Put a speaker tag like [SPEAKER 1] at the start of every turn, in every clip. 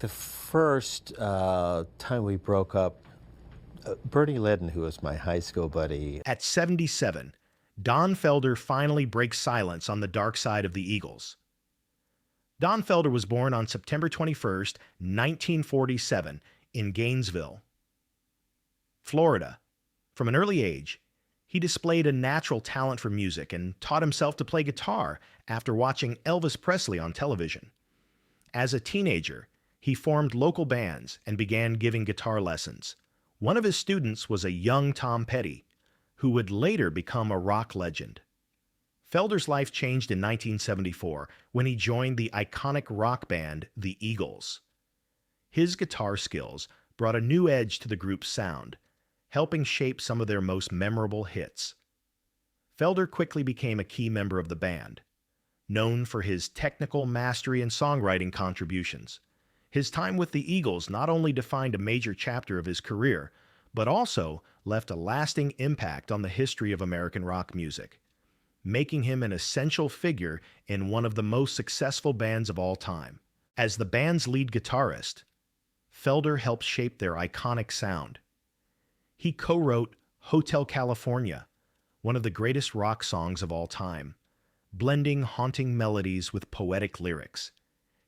[SPEAKER 1] The first time we broke up, Bernie Ledden, who was my high school buddy.
[SPEAKER 2] At 77, Don Felder finally breaks silence on the dark side of the Eagles. Don Felder was born on September 21st, 1947, in Gainesville, Florida. From an early age, he displayed a natural talent for music and taught himself to play guitar after watching Elvis Presley on television. As a teenager, he formed local bands and began giving guitar lessons. One of his students was a young Tom Petty, who would later become a rock legend. Felder's life changed in 1974 when he joined the iconic rock band The Eagles. His guitar skills brought a new edge to the group's sound, helping shape some of their most memorable hits. Felder quickly became a key member of the band, known for his technical mastery and songwriting contributions. His time with the Eagles not only defined a major chapter of his career, but also left a lasting impact on the history of American rock music, making him an essential figure in one of the most successful bands of all time. As the band's lead guitarist, Felder helped shape their iconic sound. He co-wrote Hotel California, one of the greatest rock songs of all time, blending haunting melodies with poetic lyrics.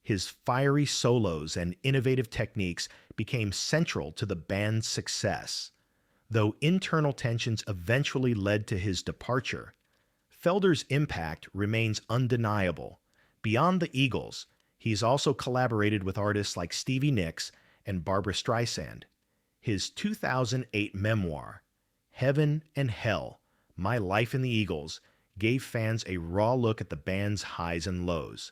[SPEAKER 2] His fiery solos and innovative techniques became central to the band's success. Though internal tensions eventually led to his departure, Felder's impact remains undeniable. Beyond the Eagles, he's also collaborated with artists like Stevie Nicks and Barbra Streisand. His 2008 memoir, Heaven and Hell: My Life in the Eagles, gave fans a raw look at the band's highs and lows.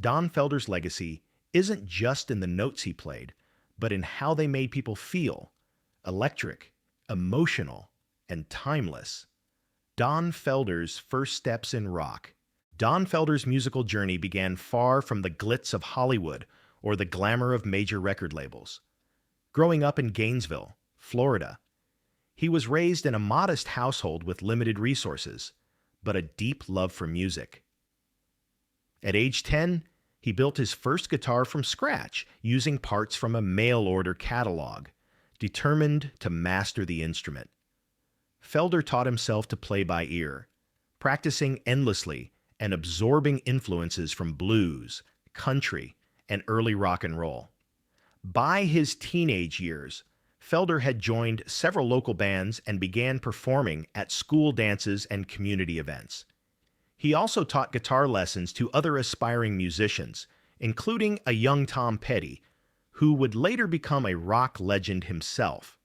[SPEAKER 2] Don Felder's legacy isn't just in the notes he played, but in how they made people feel: electric, emotional, and timeless. Don Felder's first steps in rock. Don Felder's musical journey began far from the glitz of Hollywood or the glamour of major record labels. Growing up in Gainesville, Florida, he was raised in a modest household with limited resources, but a deep love for music. At age 10, he built his first guitar from scratch using parts from a mail-order catalog, determined to master the instrument. Felder taught himself to play by ear, practicing endlessly and absorbing influences from blues, country, and early rock and roll. By his teenage years, Felder had joined several local bands and began performing at school dances and community events. He also taught guitar lessons to other aspiring musicians, including a young Tom Petty, who would later become a rock legend himself.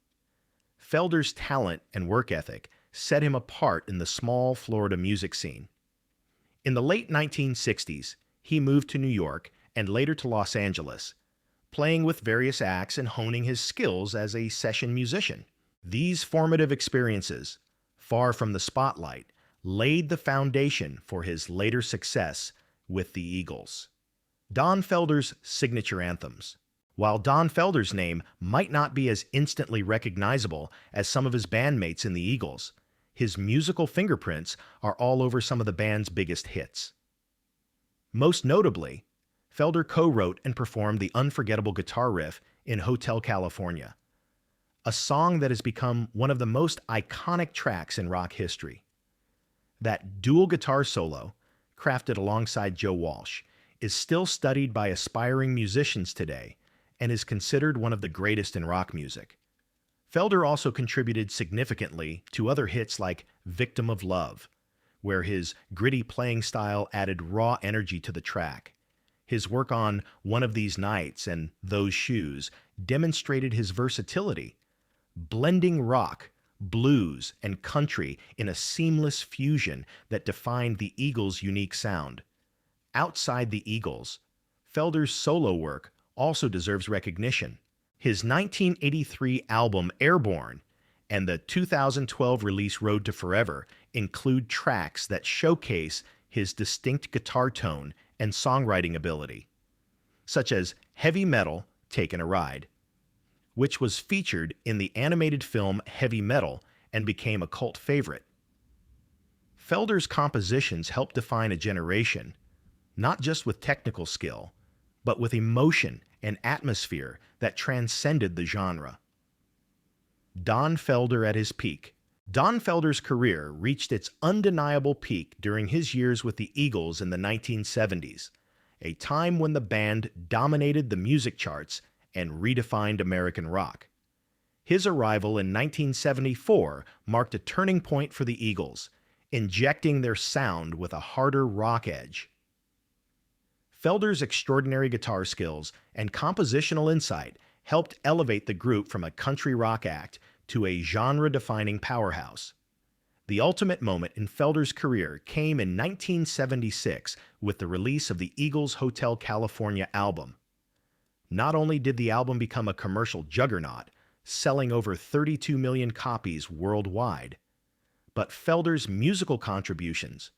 [SPEAKER 2] Felder's talent and work ethic set him apart in the small Florida music scene. In the late 1960s, he moved to New York and later to Los Angeles, playing with various acts and honing his skills as a session musician. These formative experiences, far from the spotlight, laid the foundation for his later success with the Eagles. Don Felder's signature anthems. While Don Felder's name might not be as instantly recognizable as some of his bandmates in the Eagles, his musical fingerprints are all over some of the band's biggest hits. Most notably, Felder co-wrote and performed the unforgettable guitar riff in Hotel California, a song that has become one of the most iconic tracks in rock history. That dual guitar solo, crafted alongside Joe Walsh, is still studied by aspiring musicians today and is considered one of the greatest in rock music. Felder also contributed significantly to other hits like Victim of Love, where his gritty playing style added raw energy to the track. His work on One of These Nights and Those Shoes demonstrated his versatility, blending rock, blues, and country in a seamless fusion that defined the Eagles' unique sound. Outside the Eagles, Felder's solo work also deserves recognition. His 1983 album Airborne and the 2012 release Road to Forever include tracks that showcase his distinct guitar tone and songwriting ability, such as Heavy Metal: Takin' a Ride, which was featured in the animated film Heavy Metal and became a cult favorite. Felder's compositions helped define a generation, not just with technical skill, but with emotion an atmosphere that transcended the genre. Don Felder at his peak. Don Felder's career reached its undeniable peak during his years with the Eagles in the 1970s, a time when the band dominated the music charts and redefined American rock. His arrival in 1974 marked a turning point for the Eagles, injecting their sound with a harder rock edge. Felder's extraordinary guitar skills and compositional insight helped elevate the group from a country rock act to a genre-defining powerhouse. The ultimate moment in Felder's career came in 1976 with the release of the Eagles' Hotel California album. Not only did the album become a commercial juggernaut, selling over 32 million copies worldwide, but Felder's musical contributions,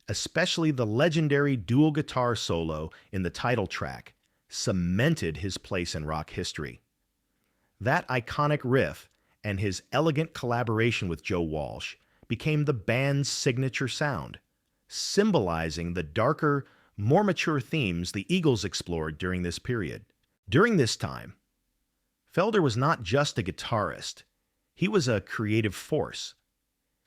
[SPEAKER 2] especially the legendary dual guitar solo in the title track, cemented his place in rock history. That iconic riff and his elegant collaboration with Joe Walsh became the band's signature sound, symbolizing the darker, more mature themes the Eagles explored during this period. During this time, Felder was not just a guitarist, he was a creative force.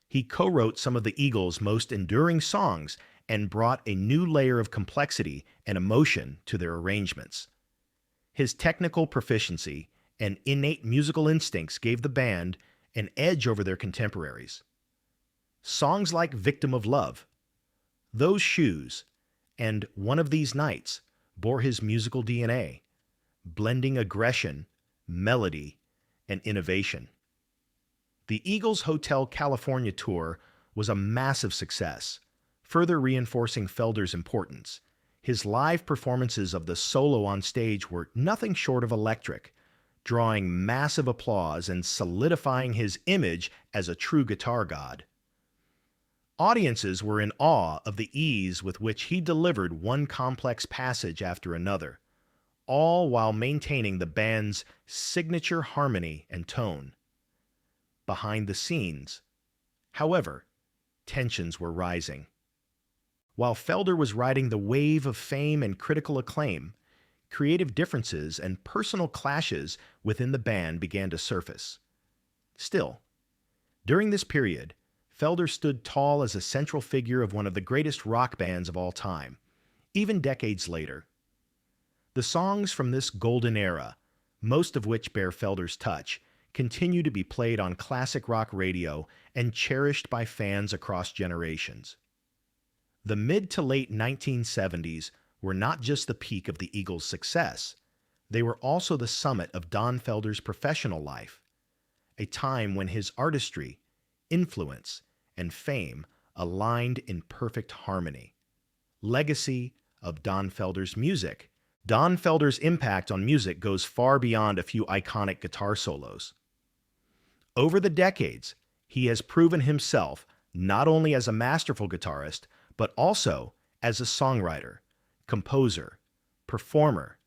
[SPEAKER 2] He co-wrote some of the Eagles' most enduring songs and brought a new layer of complexity and emotion to their arrangements. His technical proficiency and innate musical instincts gave the band an edge over their contemporaries. Songs like Victim of Love, Those Shoes, and One of These Nights bore his musical DNA, blending aggression, melody, and innovation. The Eagles' Hotel California tour was a massive success, further reinforcing Felder's importance. His live performances of the solo on stage were nothing short of electric, drawing massive applause and solidifying his image as a true guitar god. Audiences were in awe of the ease with which he delivered one complex passage after another, all while maintaining the band's signature harmony and tone. Behind the scenes, however, tensions were rising. While Felder was riding the wave of fame and critical acclaim, creative differences and personal clashes within the band began to surface. Still, during this period, Felder stood tall as a central figure of one of the greatest rock bands of all time, even decades later. The songs from this golden era, most of which bear Felder's touch, continue to be played on classic rock radio and cherished by fans across generations. The mid to late 1970s were not just the peak of the Eagles' success, they were also the summit of Don Felder's professional life, a time when his artistry, influence, and fame aligned in perfect harmony. Legacy of Don Felder's music. Don Felder's impact on music goes far beyond a few iconic guitar solos. Over the decades, he has proven himself not only as a masterful guitarist, but also as a songwriter, composer, performer,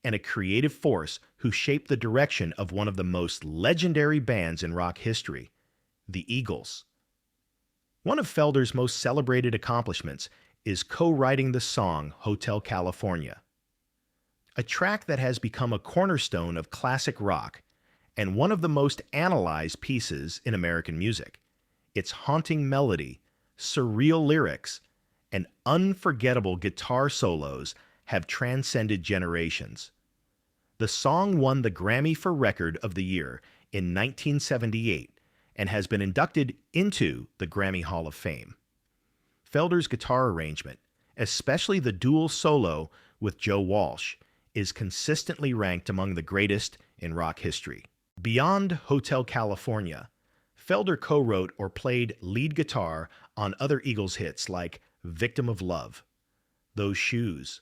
[SPEAKER 2] and a creative force who shaped the direction of one of the most legendary bands in rock history, the Eagles. One of Felder's most celebrated accomplishments is co-writing the song Hotel California, a track that has become a cornerstone of classic rock and one of the most analyzed pieces in American music. Its haunting melody, surreal lyrics, and unforgettable guitar solos have transcended generations. The song won the Grammy for Record of the Year in 1978 and has been inducted into the Grammy Hall of Fame. Felder's guitar arrangement, especially the dual solo with Joe Walsh, is consistently ranked among the greatest in rock history. Beyond Hotel California, Felder co-wrote or played lead guitar on other Eagles hits like Victim of Love, Those Shoes,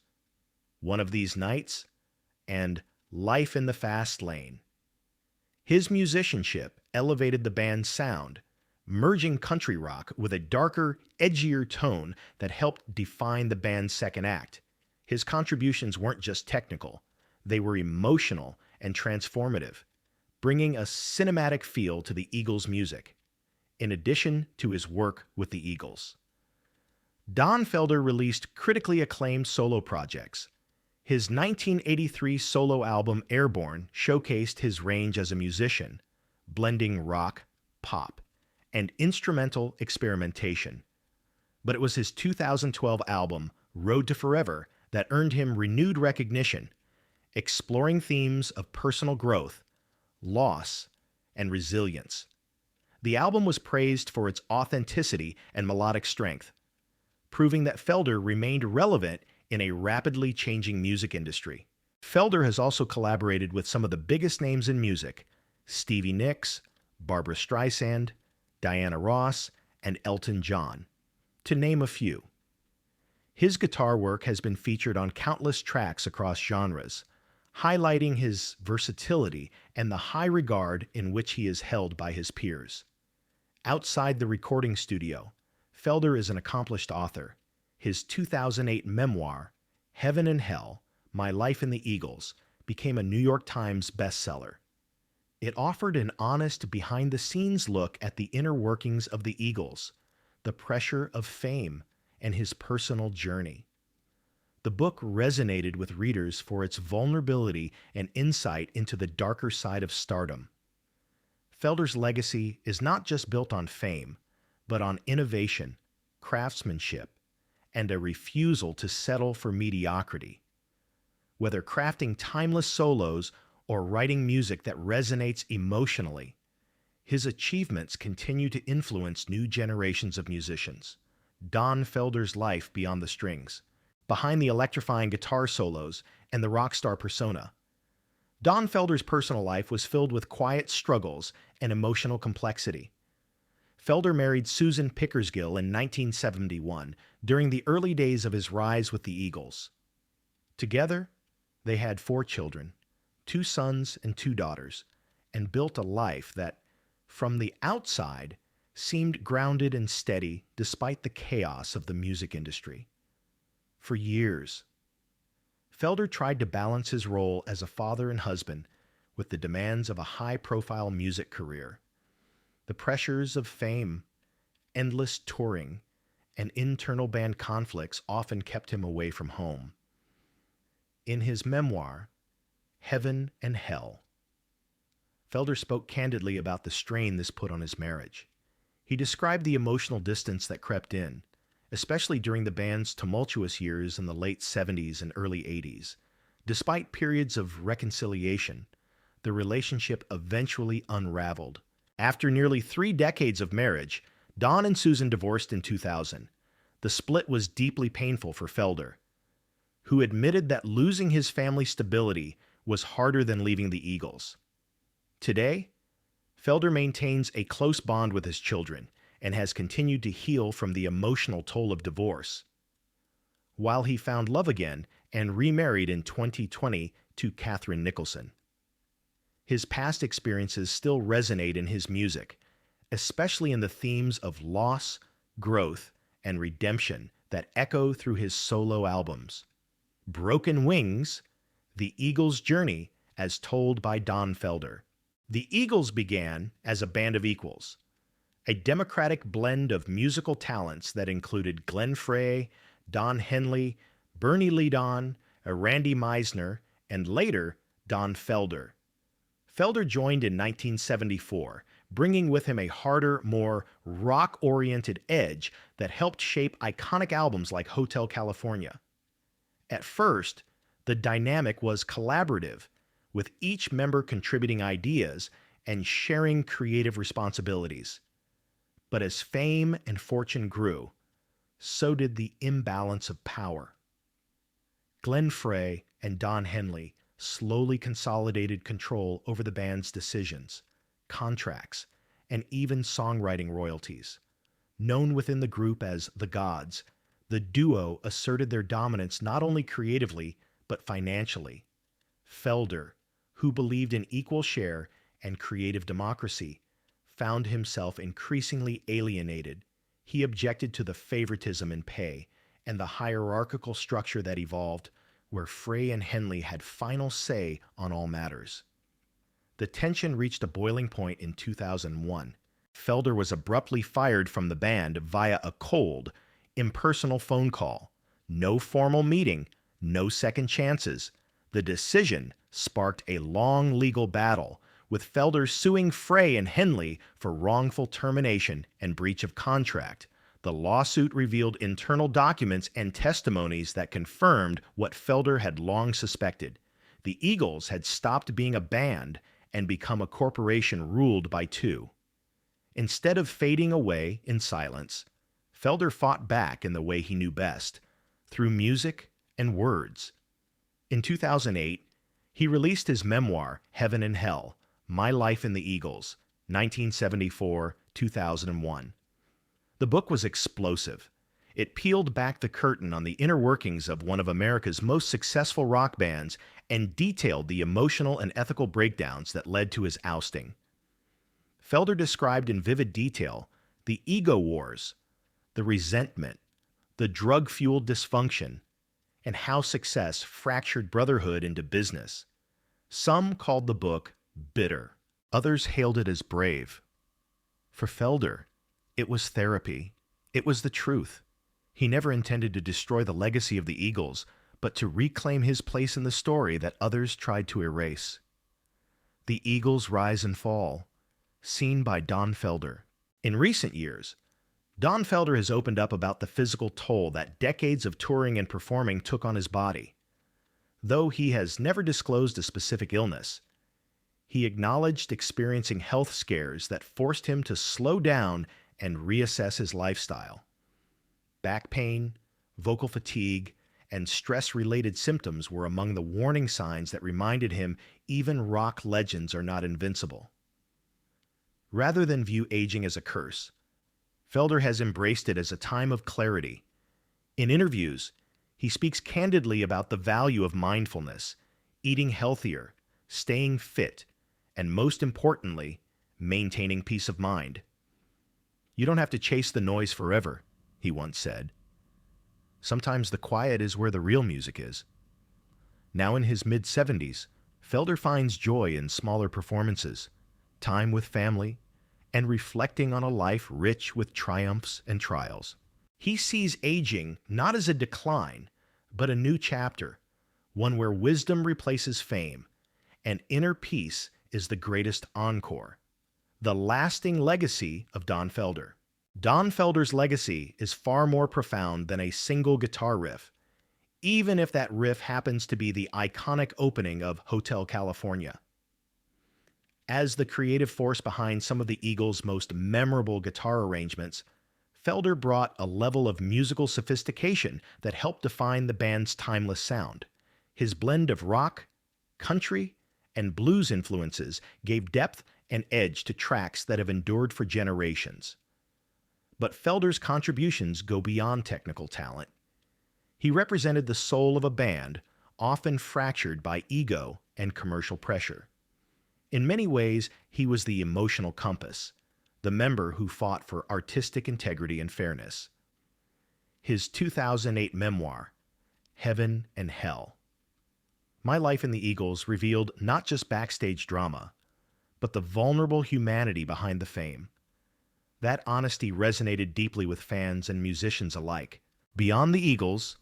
[SPEAKER 2] One of These Nights, and Life in the Fast Lane. His musicianship elevated the band's sound, merging country rock with a darker, edgier tone that helped define the band's second act. His contributions weren't just technical, they were emotional and transformative, bringing a cinematic feel to the Eagles' music, in addition to his work with the Eagles. Don Felder released critically acclaimed solo projects. His 1983 solo album Airborne showcased his range as a musician, blending rock, pop, and instrumental experimentation. But it was his 2012 album, Road to Forever, that earned him renewed recognition, exploring themes of personal growth, loss, and resilience. The album was praised for its authenticity and melodic strength, proving that Felder remained relevant in a rapidly changing music industry. Felder has also collaborated with some of the biggest names in music: Stevie Nicks, Barbra Streisand, Diana Ross, and Elton John, to name a few. His guitar work has been featured on countless tracks across genres, highlighting his versatility and the high regard in which he is held by his peers. Outside the recording studio, Felder is an accomplished author. His 2008 memoir, Heaven and Hell: My Life in the Eagles, became a New York Times bestseller. It offered an honest, behind-the-scenes look at the inner workings of the Eagles, the pressure of fame, and his personal journey. The book resonated with readers for its vulnerability and insight into the darker side of stardom. Felder's legacy is not just built on fame, but on innovation, craftsmanship, and a refusal to settle for mediocrity. Whether crafting timeless solos or writing music that resonates emotionally, his achievements continue to influence new generations of musicians. Don Felder's life beyond the strings, behind the electrifying guitar solos and the rock star persona. Don Felder's personal life was filled with quiet struggles and emotional complexity. Felder married Susan Pickersgill in 1971 during the early days of his rise with the Eagles. Together, they had 4 children, 2 sons and 2 daughters, and built a life that, from the outside, seemed grounded and steady despite the chaos of the music industry. For years, Felder tried to balance his role as a father and husband with the demands of a high-profile music career. The pressures of fame, endless touring, and internal band conflicts often kept him away from home. In his memoir, Heaven and Hell, Felder spoke candidly about the strain this put on his marriage. He described the emotional distance that crept in, especially during the band's tumultuous years in the late 70s and early 80s. Despite periods of reconciliation, the relationship eventually unraveled. After nearly 3 decades of marriage, Don and Susan divorced in 2000. The split was deeply painful for Felder, who admitted that losing his family stability was harder than leaving the Eagles. Today, Felder maintains a close bond with his children and has continued to heal from the emotional toll of divorce, while he found love again and remarried in 2020 to Catherine Nicholson. His past experiences still resonate in his music, especially in the themes of loss, growth, and redemption that echo through his solo albums. Broken Wings: The Eagles' Journey as Told by Don Felder. The Eagles began as a band of equals, a democratic blend of musical talents that included Glenn Frey, Don Henley, Bernie Leadon, Randy Meisner, and later Don Felder. Felder joined in 1974, bringing with him a harder, more rock-oriented edge that helped shape iconic albums like Hotel California. At first, the dynamic was collaborative, with each member contributing ideas and sharing creative responsibilities. But as fame and fortune grew, so did the imbalance of power. Glenn Frey and Don Henley slowly consolidated control over the band's decisions, contracts, and even songwriting royalties. Known within the group as the Gods, the duo asserted their dominance not only creatively, but financially. Felder, who believed in equal share and creative democracy, found himself increasingly alienated. He objected to the favoritism in pay and the hierarchical structure that evolved, where Frey and Henley had final say on all matters. The tension reached a boiling point in 2001. Felder was abruptly fired from the band via a cold, impersonal phone call. No formal meeting, no second chances. The decision sparked a long legal battle, with Felder suing Frey and Henley for wrongful termination and breach of contract. The lawsuit revealed internal documents and testimonies that confirmed what Felder had long suspected. The Eagles had stopped being a band and become a corporation ruled by two. Instead of fading away in silence, Felder fought back in the way he knew best, through music and words. In 2008, he released his memoir, Heaven and Hell, My Life in the Eagles, 1974-2001. The book was explosive. It peeled back the curtain on the inner workings of one of America's most successful rock bands and detailed the emotional and ethical breakdowns that led to his ousting. Felder described in vivid detail the ego wars, the resentment, the drug-fueled dysfunction, and how success fractured brotherhood into business. Some called the book bitter. Others hailed it as brave. For Felder, it was therapy. It was the truth. He never intended to destroy the legacy of the Eagles, but to reclaim his place in the story that others tried to erase. The Eagles' rise and fall, seen by Don Felder. In recent years, Don Felder has opened up about the physical toll that decades of touring and performing took on his body. Though he has never disclosed a specific illness, he acknowledged experiencing health scares that forced him to slow down and reassess his lifestyle. Back pain, vocal fatigue, and stress-related symptoms were among the warning signs that reminded him even rock legends are not invincible. Rather than view aging as a curse, Felder has embraced it as a time of clarity. In interviews, he speaks candidly about the value of mindfulness, eating healthier, staying fit, and most importantly, maintaining peace of mind. "You don't have to chase the noise forever," he once said. "Sometimes the quiet is where the real music is." Now in his mid-70s, Felder finds joy in smaller performances, time with family, and reflecting on a life rich with triumphs and trials. He sees aging not as a decline, but a new chapter, one where wisdom replaces fame, and inner peace is the greatest encore. The lasting legacy of Don Felder. Don Felder's legacy is far more profound than a single guitar riff, even if that riff happens to be the iconic opening of Hotel California. As the creative force behind some of the Eagles' most memorable guitar arrangements, Felder brought a level of musical sophistication that helped define the band's timeless sound. His blend of rock, country, and blues influences gave depth and edge to tracks that have endured for generations. But Felder's contributions go beyond technical talent. He represented the soul of a band, often fractured by ego and commercial pressure. In many ways, he was the emotional compass, the member who fought for artistic integrity and fairness. His 2008 memoir, Heaven and Hell. My Life in the Eagles revealed not just backstage drama, but the vulnerable humanity behind the fame. That honesty resonated deeply with fans and musicians alike. Beyond the Eagles,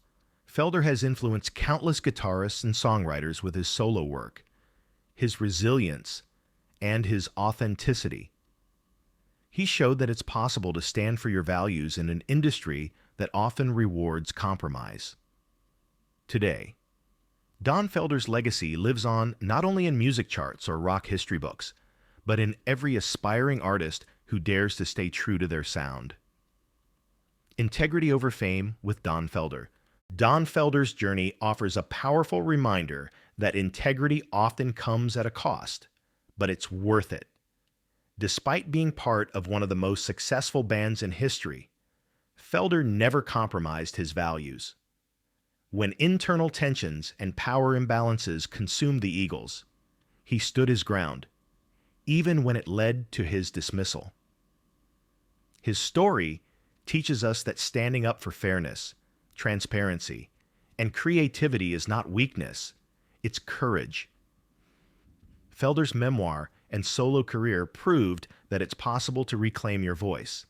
[SPEAKER 2] Felder has influenced countless guitarists and songwriters with his solo work, his resilience, and his authenticity. He showed that it's possible to stand for your values in an industry that often rewards compromise. Today, Don Felder's legacy lives on not only in music charts or rock history books, but in every aspiring artist who dares to stay true to their sound. Integrity over fame with Don Felder. Don Felder's journey offers a powerful reminder that integrity often comes at a cost, but it's worth it. Despite being part of one of the most successful bands in history, Felder never compromised his values. When internal tensions and power imbalances consumed the Eagles, he stood his ground, even when it led to his dismissal. His story teaches us that standing up for fairness, transparency, and creativity is not weakness, it's courage. Felder's memoir and solo career proved that it's possible to reclaim your voice,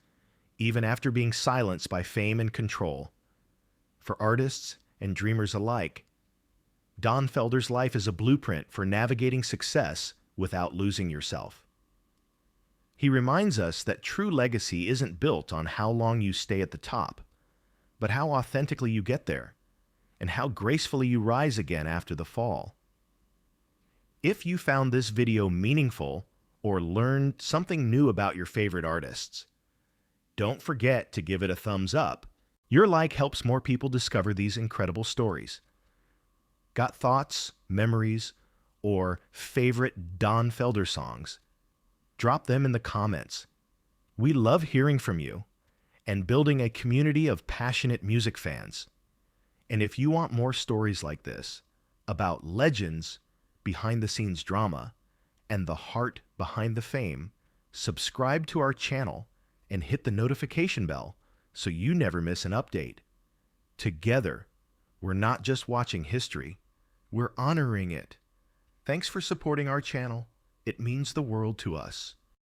[SPEAKER 2] even after being silenced by fame and control. For artists and dreamers alike, Don Felder's life is a blueprint for navigating success without losing yourself. He reminds us that true legacy isn't built on how long you stay at the top, but how authentically you get there, and how gracefully you rise again after the fall. If you found this video meaningful or learned something new about your favorite artists, don't forget to give it a thumbs up. Your like helps more people discover these incredible stories. Got thoughts, memories, or favorite Don Felder songs? Drop them in the comments. We love hearing from you and building a community of passionate music fans. And if you want more stories like this, about legends, behind-the-scenes drama, and the heart behind the fame, subscribe to our channel and hit the notification bell so you never miss an update. Together, we're not just watching history, we're honoring it. Thanks for supporting our channel. It means the world to us.